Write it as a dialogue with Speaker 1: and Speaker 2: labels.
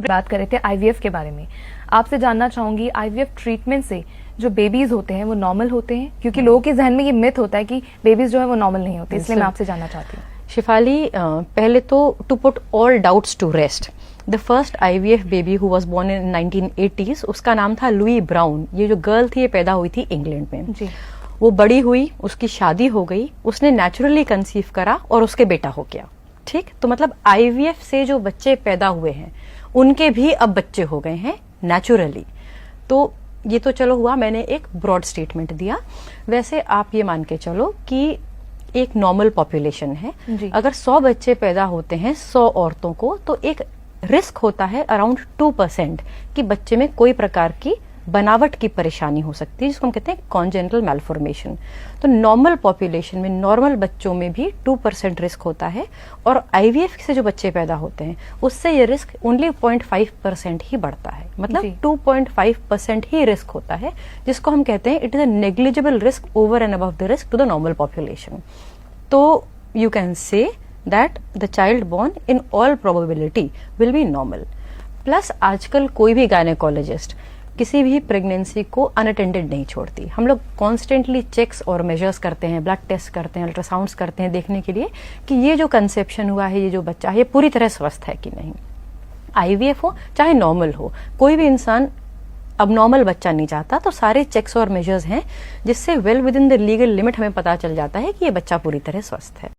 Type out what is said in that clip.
Speaker 1: बात कर रहे थे आईवीएफ के बारे में। आपसे जानना चाहूंगी, आईवीएफ ट्रीटमेंट से जो बेबीज होते हैं वो नॉर्मल होते हैं? क्योंकि लोगों के जहन में ये मिथ होता है कि बेबीज जो है वो नॉर्मल नहीं होते, इसलिए मैं आपसे जानना चाहती हूँ।
Speaker 2: शिफाली, पहले तो to put all doubts to rest, the first IVF baby who was born in 1980s, उसका नाम था लुई ब्राउन। ये जो गर्ल थी ये पैदा हुई थी इंग्लैंड में
Speaker 1: जी।
Speaker 2: वो बड़ी हुई, उसकी शादी हो गई, उसने नेचुरली कंसीव करा और उसके बेटा हो गया। ठीक, तो मतलब आईवीएफ से जो बच्चे पैदा हुए हैं उनके भी अब बच्चे हो गए हैं नेचुरली। तो ये तो चलो हुआ, मैंने एक ब्रॉड स्टेटमेंट दिया। वैसे आप ये मान के चलो कि एक नॉर्मल पॉपुलेशन है, अगर 100 बच्चे पैदा होते हैं 100 औरतों को, तो एक रिस्क होता है अराउंड 2% कि बच्चे में कोई प्रकार की बनावट की परेशानी हो सकती है, जिसको हम कहते हैं कॉन्जेनिटल मैलफॉर्मेशन। तो नॉर्मल पॉपुलेशन में, नॉर्मल बच्चों में भी 2% रिस्क होता है, और आईवीएफ से जो बच्चे पैदा होते हैं उससे ये रिस्क ओनली 0.5% ही बढ़ता है। मतलब 2.5% ही रिस्क होता है, जिसको हम कहते हैं it is a negligible risk over and above the risk to the normal population. तो you can say that the child born in all probability will be normal. Plus आजकल कोई भी गायनेकोलॉजिस्ट किसी भी प्रेगनेंसी को अनअटेंडेड नहीं छोड़ती। हम लोग कॉन्स्टेंटली चेक्स और मेजर्स करते हैं, ब्लड टेस्ट करते हैं, अल्ट्रासाउंड्स करते हैं, देखने के लिए कि ये जो कंसेप्शन हुआ है, ये जो बच्चा है, ये पूरी तरह स्वस्थ है कि नहीं। आईवीएफ हो चाहे नॉर्मल हो, कोई भी इंसान अब नॉर्मल बच्चा नहीं चाहता। तो सारे चेक्स और मेजर्स हैं जिससे well with in the legal limit हमें पता चल जाता है कि ये बच्चा पूरी तरह स्वस्थ है।